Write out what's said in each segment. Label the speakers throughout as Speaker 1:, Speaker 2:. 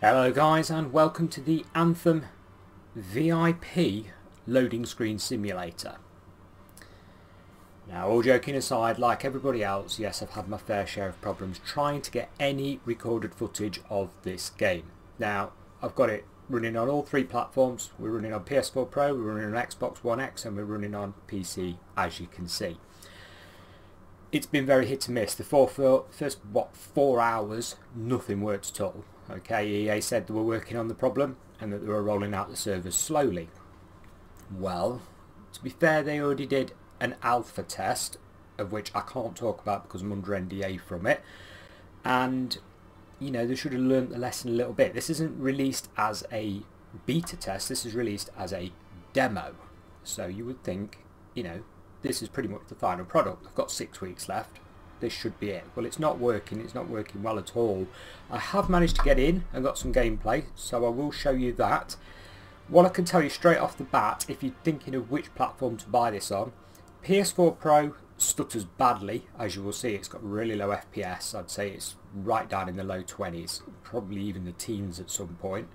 Speaker 1: Hello guys, and welcome to the Anthem VIP loading screen simulator. Now, all joking aside, like everybody else, yes, I've had my fair share of problems trying to get any recorded footage of this game. Now, I've got it running on all three platforms. We're running on PS4 Pro, we're running on Xbox One X, and we're running on PC, as you can see. It's been very hit and miss. The first 4 hours, nothing worked at all. Okay, EA said they were working on the problem and that they were rolling out the servers slowly. Well, to be fair, they already did an alpha test, of which I can't talk about because I'm under NDA from it. And, you know, they should have learnt the lesson a little bit. This isn't released as a beta test, this is released as a demo. So you would think, you know, this is pretty much the final product. I've got 6 weeks left. This should be it. Well, it's not working well at all. I have managed to get in and got some gameplay, so I will show you that. What I can tell you straight off the bat, if you're thinking of which platform to buy this on, PS4 Pro stutters badly, as you will see. It's got really low FPS. I'd say it's right down in the low 20s, probably even the teens at some point.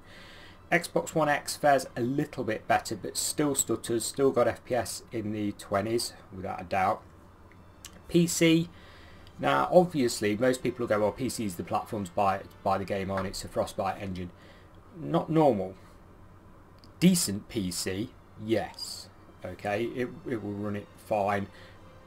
Speaker 1: Xbox One X fares a little bit better, but still stutters, still got FPS in the 20s, without a doubt. PC, now obviously most people will go, well, PC is the platform to buy the game on, it's a Frostbite engine. Not normal. Decent PC, yes. Okay, it will run it fine.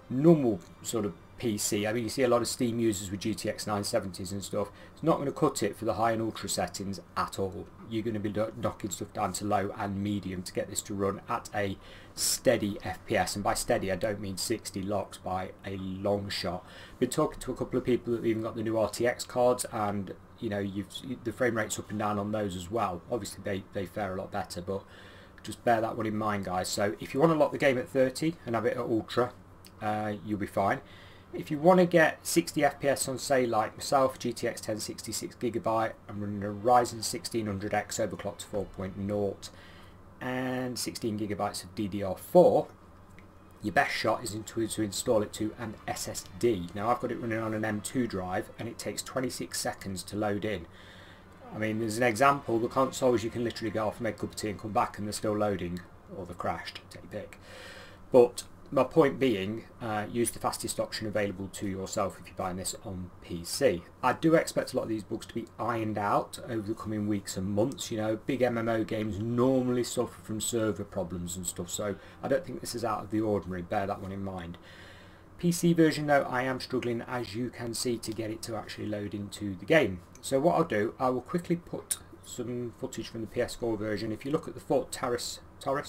Speaker 1: Normal sort of PC, I mean, you see a lot of Steam users with GTX1060s and stuff. It's not going to cut it for the high and ultra settings at all. You're going to be knocking stuff down to low and medium to get this to run at a steady FPS. And by steady, I don't mean 60 locks by a long shot. Been talking to a couple of people that have even got the new RTX cards, and you know, the frame rate's up and down on those as well. Obviously, they fare a lot better, but just bear that one in mind, guys. So if you want to lock the game at 30 and have it at ultra, you'll be fine. If you want to get 60 FPS on, say, like myself, GTX 1060 6GB, I'm running a Ryzen 1600X overclocked to 4.0 and 16GB of DDR4, your best shot is to install it to an SSD. Now, I've got it running on an M.2 drive and it takes 26 seconds to load in. I mean, as an example, the consoles you can literally go off, make a cup of tea and come back and they're still loading, or they're crashed, take your pick. But my point being, use the fastest option available to yourself if you're buying this on PC. I do expect a lot of these bugs to be ironed out over the coming weeks and months. You know, big MMO games normally suffer from server problems and stuff, so I don't think this is out of the ordinary. Bear that one in mind. PC version though, I am struggling, as you can see, to get it to actually load into the game. So what I'll do, I will quickly put some footage from the PS4 version. If you look at the Fort Terrace, I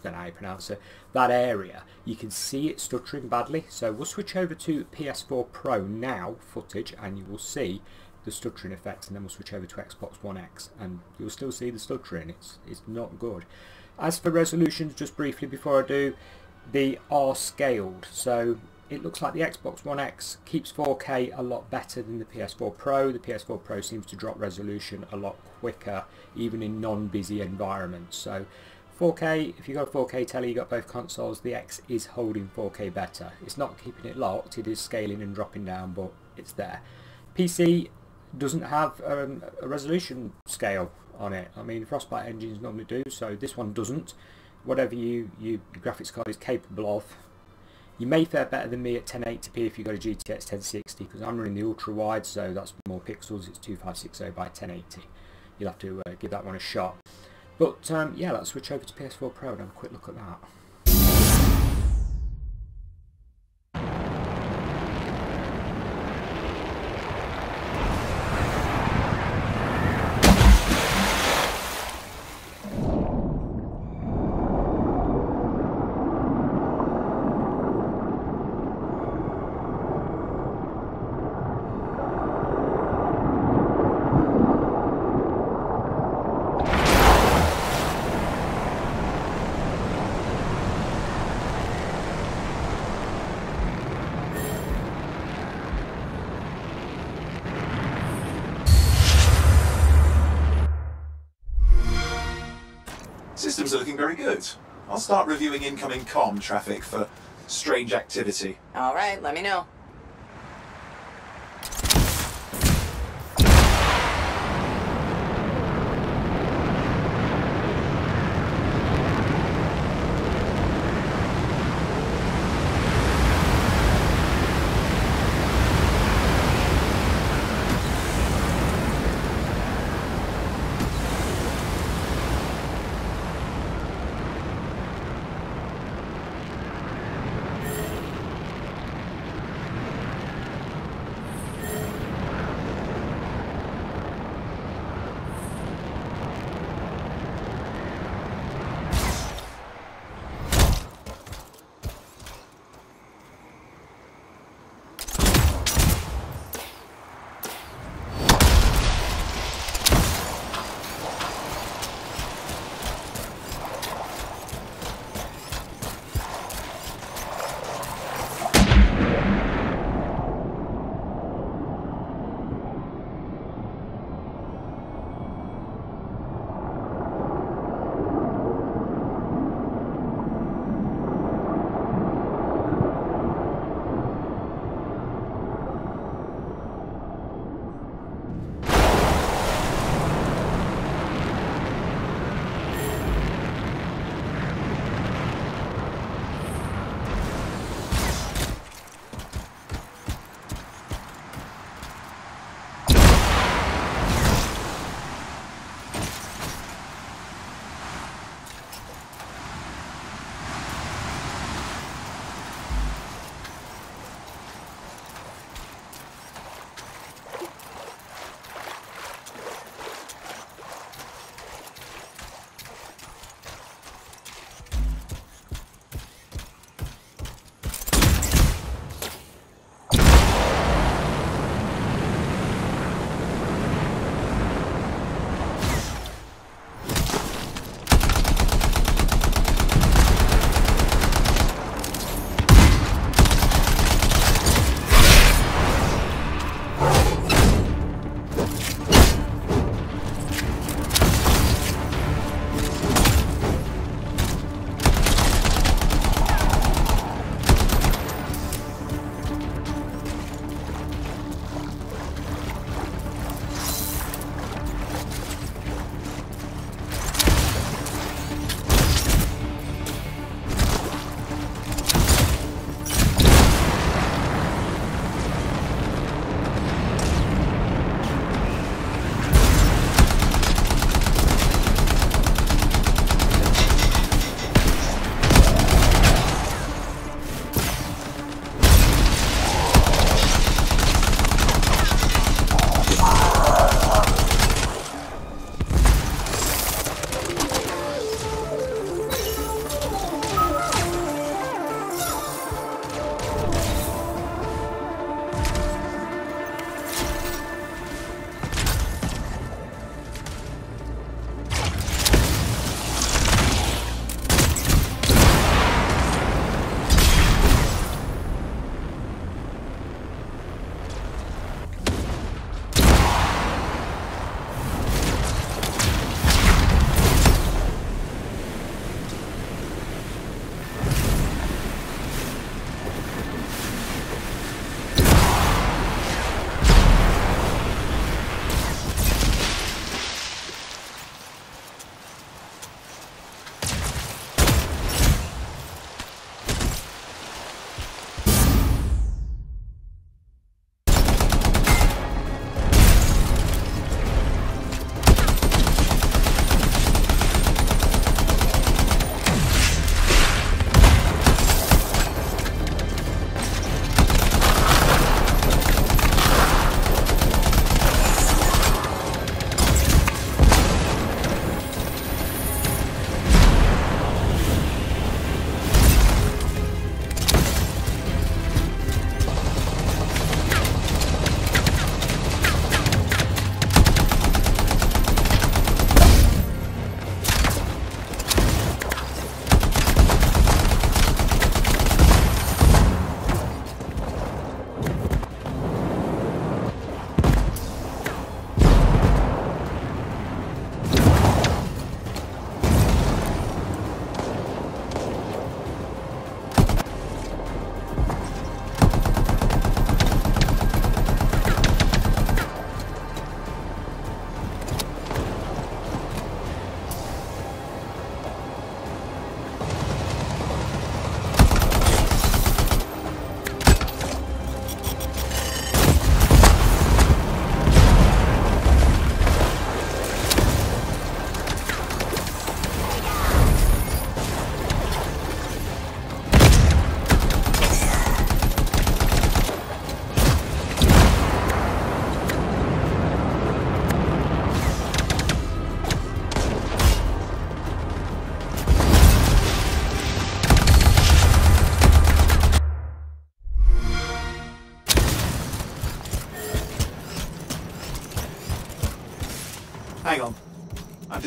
Speaker 1: don't know how you pronounce it, that area, you can see it stuttering badly. So we'll switch over to PS4 Pro now footage and you will see the stuttering effects, and then we'll switch over to Xbox One X and you'll still see the stuttering. It's not good. As for resolutions, just briefly before I do, they are scaled. So it looks like the Xbox One X keeps 4K a lot better than the PS4 Pro. The PS4 Pro seems to drop resolution a lot quicker, even in non-busy environments. So 4K, if you've got a 4K telly, you've got both consoles, the X is holding 4K better. It's not keeping it locked, it is scaling and dropping down, but it's there. PC doesn't have a resolution scale on it. I mean, Frostbite engines normally do, so this one doesn't. Whatever your graphics card is capable of. You may fare better than me at 1080p if you've got a GTX 1060, because I'm running the ultra wide, so that's more pixels. It's 2560 by 1080. You'll have to give that one a shot. But yeah, let's switch over to PS4 Pro and have a quick look at that.
Speaker 2: Systems are looking very good. I'll start reviewing incoming comm traffic for strange activity.
Speaker 3: All right, let me know.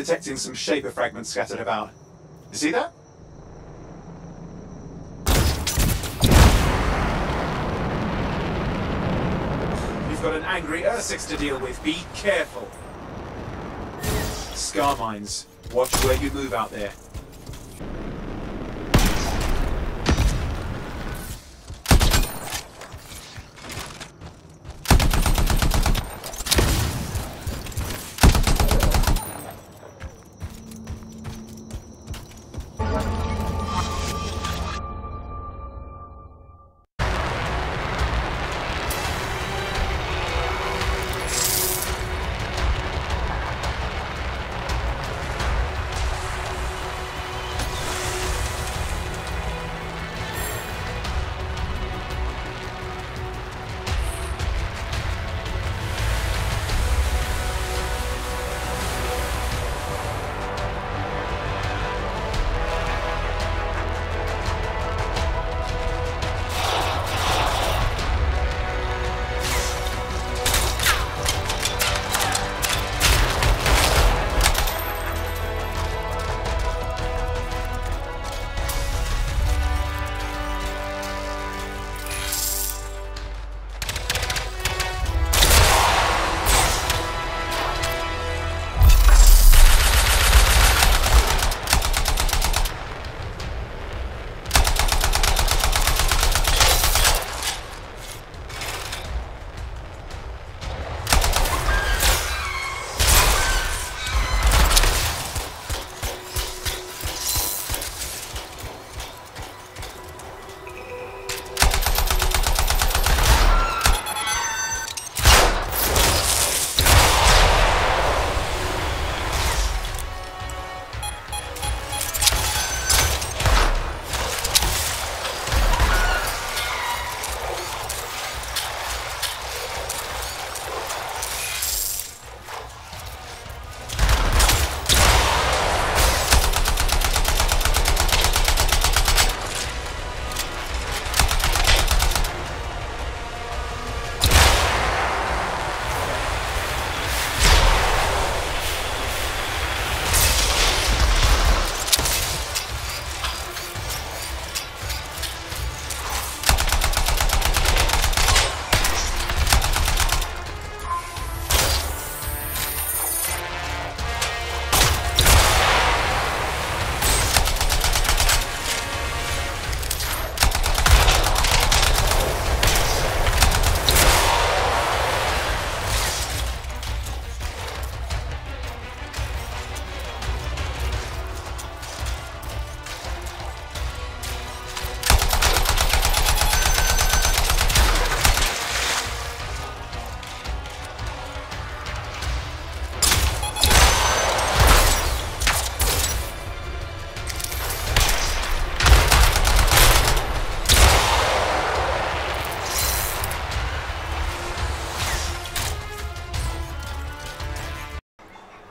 Speaker 2: detecting some shaper fragments scattered about. You see that? You've got an angry Ursix to deal with. Be careful. Scar mines. Watch where you move out there.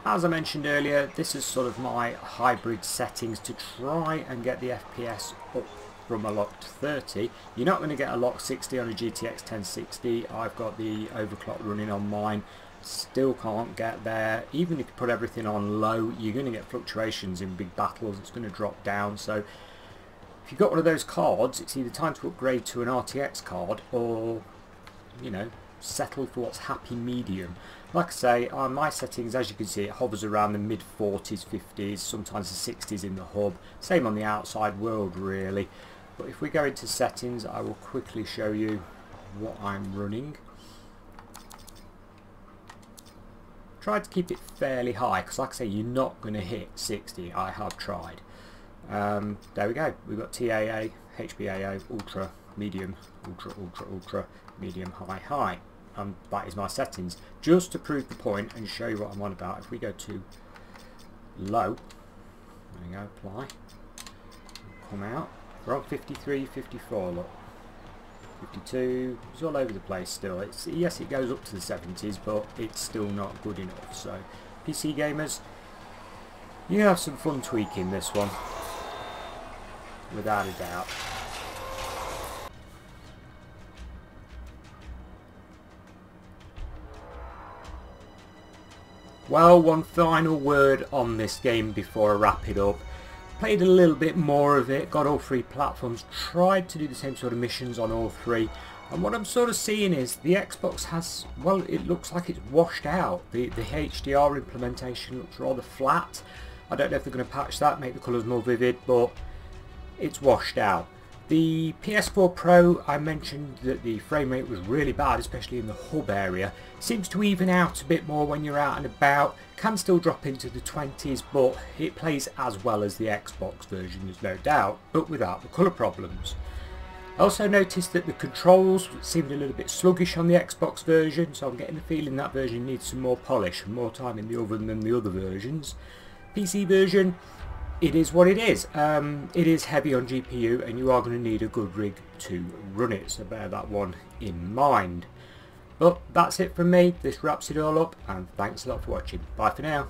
Speaker 1: As I mentioned earlier, this is sort of my hybrid settings to try and get the FPS up from a locked 30. You're not going to get a locked 60 on a GTX 1060. I've got the overclock running on mine. Still can't get there. Even if you put everything on low, you're going to get fluctuations in big battles. It's going to drop down. So if you've got one of those cards, it's either time to upgrade to an RTX card or, you know, settle for what's happy medium. Like I say, on my settings, as you can see, it hovers around the mid 40s, 50s, sometimes the 60s in the hub. Same on the outside world really. But if we go into settings, I will quickly show you what I'm running. Try to keep it fairly high, because like I say, you're not going to hit 60. I have tried. There we go. We've got TAA, HBAA, ultra, medium, ultra, ultra, ultra, medium, high, high. That is my settings. Just to prove the point and show you what I'm on about, if we go to low, there we go, apply, come out, we're on 53, 54, look, 52, it's all over the place still. Yes, it goes up to the 70s, but it's still not good enough. So PC gamers, you have some fun tweaking this one, without a doubt. Well, one final word on this game before I wrap it up. Played a little bit more of it, got all 3 platforms, tried to do the same sort of missions on all 3, and what I'm sort of seeing is the Xbox has, well, it looks like it's washed out. The HDR implementation looks rather flat. I don't know if they're going to patch that, make the colours more vivid, but it's washed out. The PS4 Pro, I mentioned that the frame rate was really bad, especially in the hub area. Seems to even out a bit more when you're out and about. Can still drop into the 20s, but it plays as well as the Xbox version, there's no doubt, but without the colour problems. I also noticed that the controls seemed a little bit sluggish on the Xbox version, so I'm getting the feeling that version needs some more polish and more time in the oven than the other versions. PC version, it is what it is. It is heavy on GPU and you are going to need a good rig to run it, so bear that one in mind. But that's it from me. This wraps it all up, and thanks a lot for watching. Bye for now.